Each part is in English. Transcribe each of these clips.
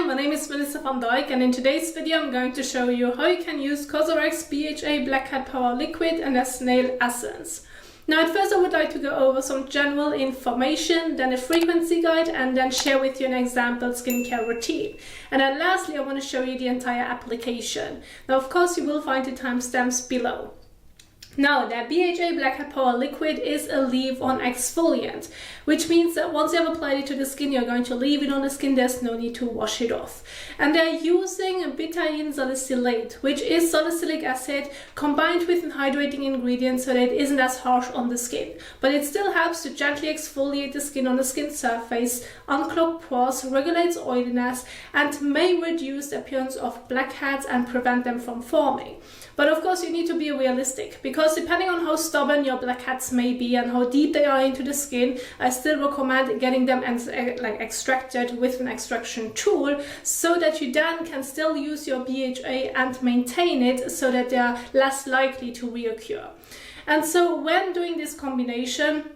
my name is Melissa van Dijk, and in today's video I'm going to show you how you can use COSRX BHA Blackhead Power Liquid and a Snail Essence. Now at first I would like to go over some general information, then a frequency guide, and then share with you an example skincare routine. And then lastly I want to show you the entire application. Now of course you will find the timestamps below. Now, the BHA Blackhead Power Liquid is a leave-on exfoliant, which means that once you have applied it to the skin, you're going to leave it on the skin. There's no need to wash it off. And they're using a betaine salicylate, which is salicylic acid combined with an hydrating ingredient so that it isn't as harsh on the skin. But it still helps to gently exfoliate the skin on the skin surface, unclog pores, regulates oiliness, and may reduce the appearance of blackheads and prevent them from forming. But of course you need to be realistic, because depending on how stubborn your blackheads may be and how deep they are into the skin, I still recommend getting them extracted with an extraction tool so that you then can still use your BHA and maintain it so that they are less likely to reoccur. And so when doing this combination,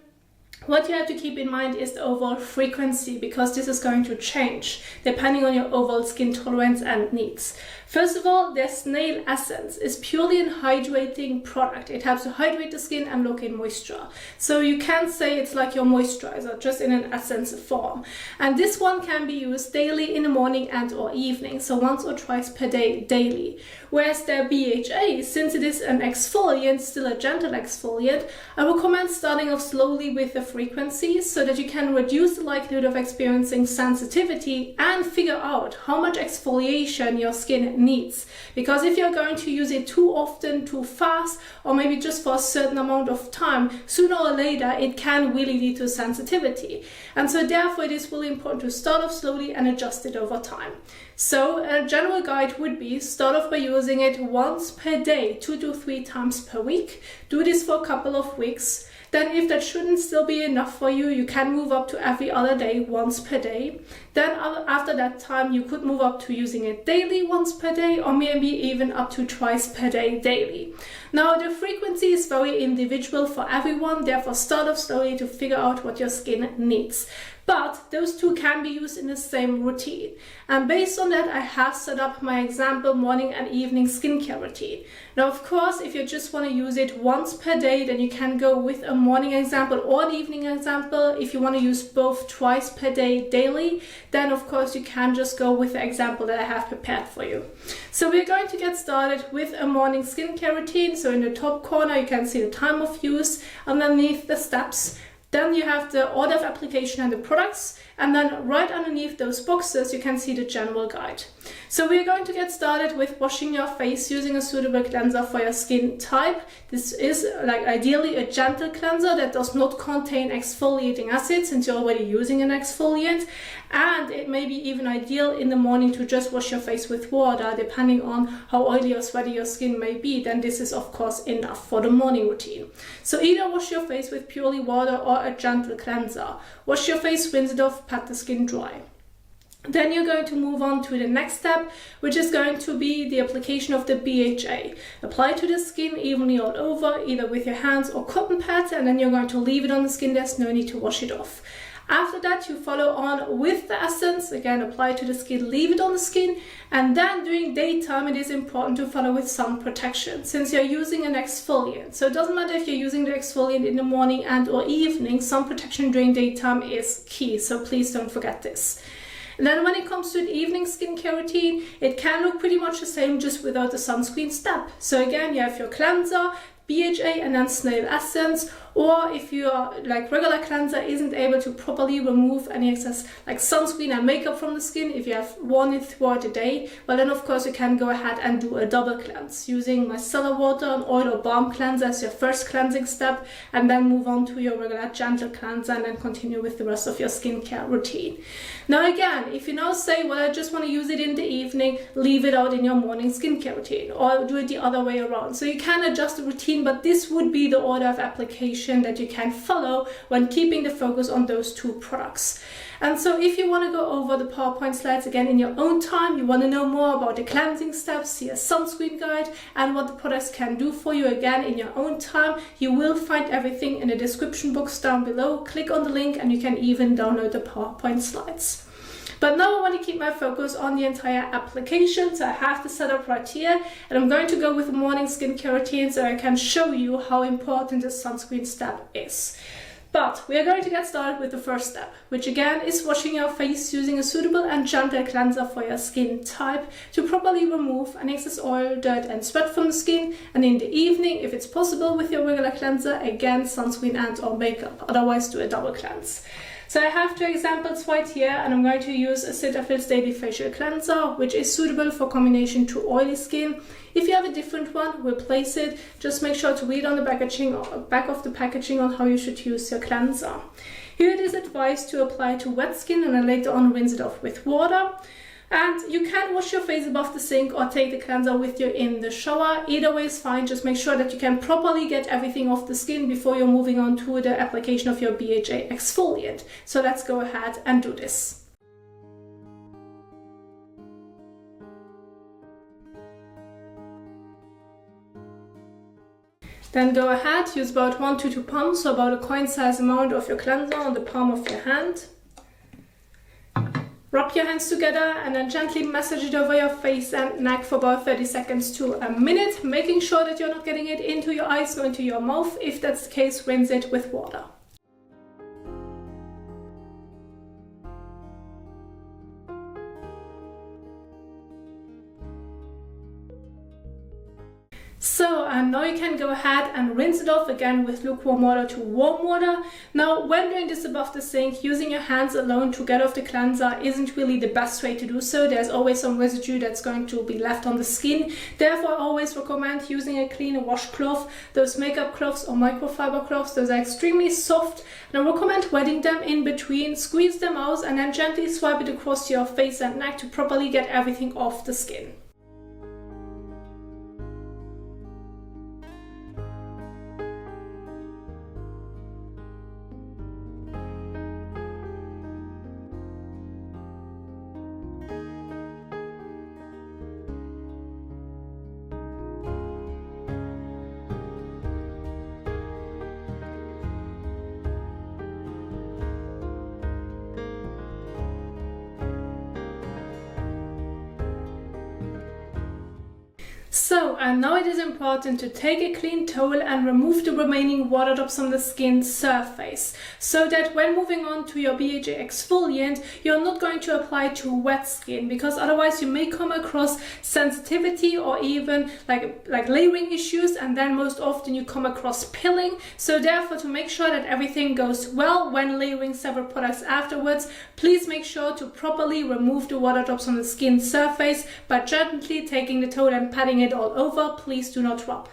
what you have to keep in mind is the overall frequency, because this is going to change depending on your overall skin tolerance and needs. First of all, the Snail Essence is purely a hydrating product. It helps to hydrate the skin and lock in moisture. So you can say it's like your moisturizer, just in an essence form. And this one can be used daily in the morning and or evening, so once or twice per day daily. Whereas the BHA, since it is an exfoliant, still a gentle exfoliant, I recommend starting off slowly with the frequency so that you can reduce the likelihood of experiencing sensitivity and figure out how much exfoliation your skin needs. Because if you're going to use it too often, too fast, or maybe just for a certain amount of time, sooner or later it can really lead to sensitivity. And so therefore it is really important to start off slowly and adjust it over time. So a general guide would be start off by using it once per day, 2 to 3 times per week. Do this for a couple of weeks. Then if that shouldn't still be enough for you, you can move up to every other day, once per day. Then after that time, you could move up to using it daily, once per day, or maybe even up to twice per day daily. Now the frequency is very individual for everyone, therefore start off slowly to figure out what your skin needs. But those two can be used in the same routine. And based on that, I have set up my example morning and evening skincare routine. Now, of course, if you just want to use it once per day, then you can go with a morning example or an evening example. If you want to use both twice per day daily, then of course you can just go with the example that I have prepared for you. So we're going to get started with a morning skincare routine. So in the top corner, you can see the time of use, underneath the steps. Then you have the order of application and the products, and then right underneath those boxes you can see the general guide. So we're going to get started with washing your face using a suitable cleanser for your skin type. This is ideally a gentle cleanser that does not contain exfoliating acid, since you're already using an exfoliant, and it may be even ideal in the morning to just wash your face with water, depending on how oily or sweaty your skin may be. Then this is of course enough for the morning routine. So either wash your face with purely water or a gentle cleanser. Wash your face, rinse it off, pat the skin dry. Then you're going to move on to the next step, which is going to be the application of the BHA. Apply to the skin evenly all over, either with your hands or cotton pads, and then you're going to leave it on the skin. There's no need to wash it off. After that, you follow on with the essence. Again, apply to the skin, leave it on the skin, and then during daytime it is important to follow with sun protection, since you're using an exfoliant. So it doesn't matter if you're using the exfoliant in the morning and or evening, sun protection during daytime is key, so please don't forget this. And then when it comes to an evening skincare routine, it can look pretty much the same, just without the sunscreen step. So again, you have your cleanser, BHA, and then Snail Essence. Or if your regular cleanser isn't able to properly remove any excess sunscreen and makeup from the skin, if you have worn it throughout the day, well then of course you can go ahead and do a double cleanse using micellar water, an oil or balm cleanser as your first cleansing step, and then move on to your regular gentle cleanser and then continue with the rest of your skincare routine. Now again, if you now say, well, I just want to use it in the evening, leave it out in your morning skincare routine, or do it the other way around. So you can adjust the routine, but this would be the order of application that you can follow when keeping the focus on those two products. And so if you want to go over the PowerPoint slides again in your own time, you want to know more about the cleansing steps, see a sunscreen guide, and what the products can do for you again in your own time, you will find everything in the description box down below. Click on the link and you can even download the PowerPoint slides. But now I want to keep my focus on the entire application, so I have the setup right here, and I'm going to go with the morning skincare routine so I can show you how important this sunscreen step is. But we are going to get started with the first step, which again is washing your face using a suitable and gentle cleanser for your skin type to properly remove any excess oil, dirt and sweat from the skin, and in the evening, if it's possible with your regular cleanser, again sunscreen and or makeup, otherwise do a double cleanse. So I have two examples right here, and I'm going to use a Cetaphil Daily Facial Cleanser, which is suitable for combination to oily skin. If you have a different one, replace it. Just make sure to read on the packaging or back of the packaging on how you should use your cleanser. Here it is advised to apply to wet skin and then later on rinse it off with water. And you can wash your face above the sink or take the cleanser with you in the shower. Either way is fine. Just make sure that you can properly get everything off the skin before you're moving on to the application of your BHA exfoliant. So let's go ahead and do this. Then go ahead, use about 1 to 2 pumps, so about a coin-size amount of your cleanser on the palm of your hand. Rub your hands together and then gently massage it over your face and neck for about 30 seconds to a minute, making sure that you're not getting it into your eyes or into your mouth. If that's the case, rinse it with water. So now you can go ahead and rinse it off again with lukewarm water to warm water. Now when doing this above the sink, using your hands alone to get off the cleanser isn't really the best way to do so. There's always some residue that's going to be left on the skin. Therefore I always recommend using a clean washcloth. Those makeup cloths or microfiber cloths, those are extremely soft, and I recommend wetting them in between, squeeze them out and then gently swipe it across your face and neck to properly get everything off the skin. So, and now it is important to take a clean towel and remove the remaining water drops on the skin surface, so that when moving on to your BHA exfoliant, you're not going to apply to wet skin, because otherwise you may come across sensitivity or even like layering issues, and then most often you come across pilling. So therefore, to make sure that everything goes well when layering several products afterwards, please make sure to properly remove the water drops on the skin surface by gently taking the towel and patting it all over. Please do not rub.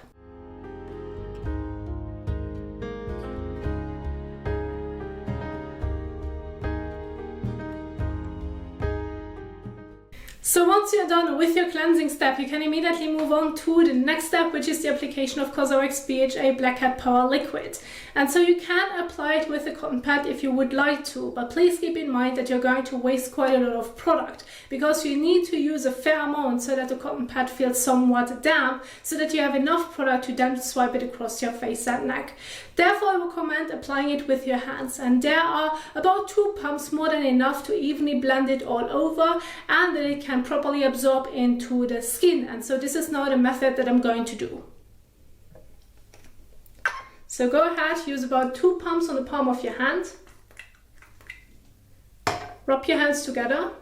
So once you're done with your cleansing step, you can immediately move on to the next step, which is the application of COSRX BHA Blackhead Power Liquid. And so you can apply it with a cotton pad if you would like to, but please keep in mind that you're going to waste quite a lot of product, because you need to use a fair amount so that the cotton pad feels somewhat damp, so that you have enough product to then swipe it across your face and neck. Therefore, I recommend applying it with your hands, and there are about 2 pumps more than enough to evenly blend it all over, and that it can properly absorb into the skin. And so this is now the method that I'm going to do. So go ahead, use about 2 pumps on the palm of your hand. Rub your hands together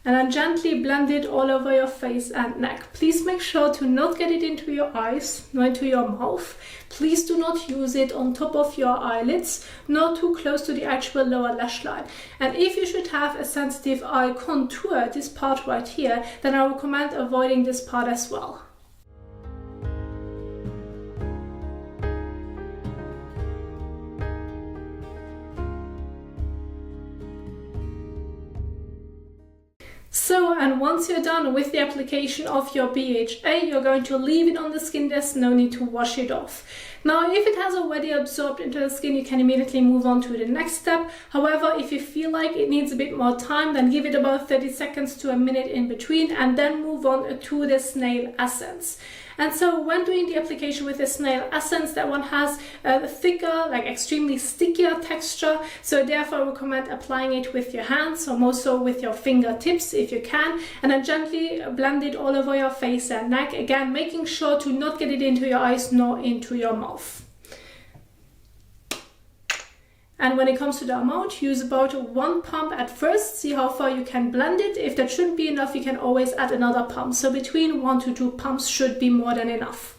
and then gently blend it all over your face and neck. Please make sure to not get it into your eyes, nor into your mouth. Please do not use it on top of your eyelids, nor too close to the actual lower lash line. And if you should have a sensitive eye contour, this part right here, then I recommend avoiding this part as well. So, and once you're done with the application of your BHA, you're going to leave it on the skin. There's no need to wash it off. Now, if it has already absorbed into the skin, you can immediately move on to the next step. However, if you feel like it needs a bit more time, then give it about 30 seconds to a minute in between and then move on to the Snail Essence. And so when doing the application with the Snail Essence, that one has a thicker, like extremely stickier texture. So therefore I recommend applying it with your hands, or more so with your fingertips if you can, and then gently blend it all over your face and neck. Again, making sure to not get it into your eyes nor into your mouth. And when it comes to the amount, use about 1 pump at first, see how far you can blend it. If that shouldn't be enough, you can always add another pump. So between 1 to 2 pumps should be more than enough.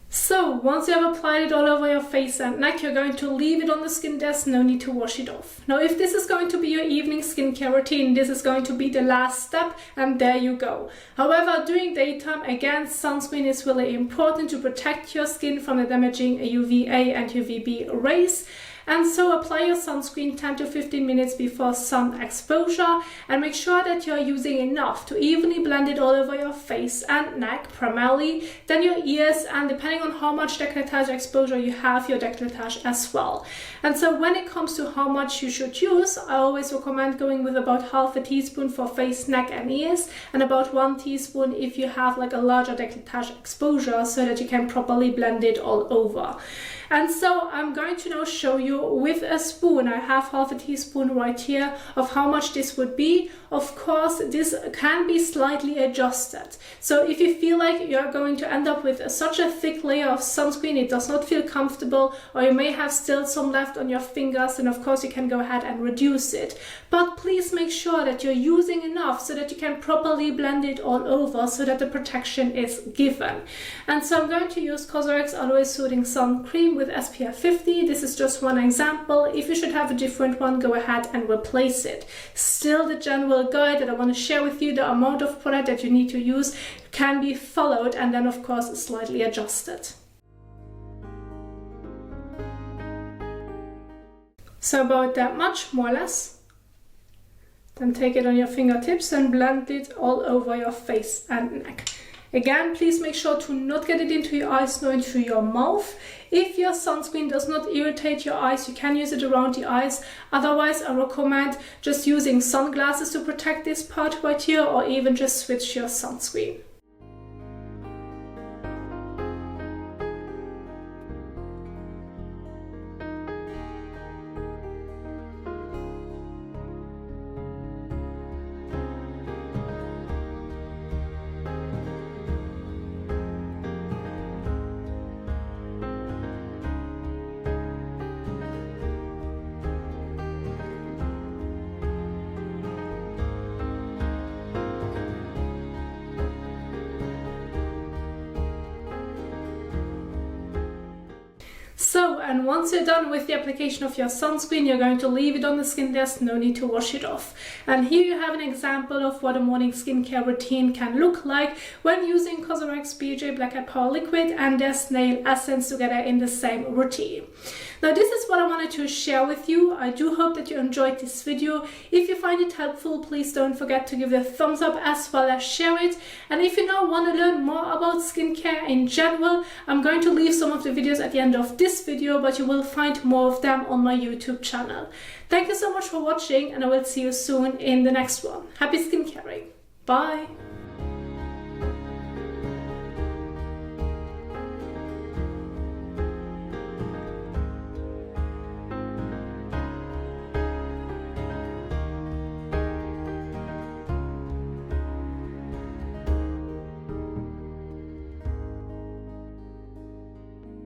So once you have applied it all over your face and neck, you're going to leave it on the skin desk, no need to wash it off. Now, if this is going to be your evening skincare routine, this is going to be the last step, and there you go. However, during daytime, again, sunscreen is really important to protect your skin from the damaging UVA and UVB rays. And so apply your sunscreen 10 to 15 minutes before sun exposure, and make sure that you're using enough to evenly blend it all over your face and neck primarily, then your ears, and depending on how much décolletage exposure you have, your décolletage as well. And so when it comes to how much you should use, I always recommend going with about half a teaspoon for face, neck and ears, and about 1 teaspoon if you have like a larger décolletage exposure, so that you can properly blend it all over. And so I'm going to now show you with a spoon. I have half a teaspoon right here of how much this would be. Of course, this can be slightly adjusted. So if you feel like you're going to end up with such a thick layer of sunscreen, it does not feel comfortable, or you may have still some left on your fingers, then of course you can go ahead and reduce it. But please make sure that you're using enough so that you can properly blend it all over, so that the protection is given. And so I'm going to use COSRX Aloe Soothing Sun Cream with SPF 50. This is just one example. If you should have a different one, go ahead and replace it. Still, the general guide that I want to share with you, the amount of product that you need to use, can be followed and then of course slightly adjusted. So about that much, more or less. Then take it on your fingertips and blend it all over your face and neck. Again, please make sure to not get it into your eyes nor into your mouth. If your sunscreen does not irritate your eyes, you can use it around the eyes. Otherwise, I recommend just using sunglasses to protect this part right here, or even just switch your sunscreen. So, and once you're done with the application of your sunscreen, you're going to leave it on the skin desk, no need to wash it off. And here you have an example of what a morning skincare routine can look like when using COSRX BHA Blackhead Power Liquid and their Snail Essence together in the same routine. Now, this is what I wanted to share with you. I do hope that you enjoyed this video. If you find it helpful, please don't forget to give it a thumbs up as well as share it. And if you now want to learn more about skincare in general, I'm going to leave some of the videos at the end of this video, but you will find more of them on my YouTube channel. Thank you so much for watching, and I will see you soon in the next one. Happy skincaring. Bye.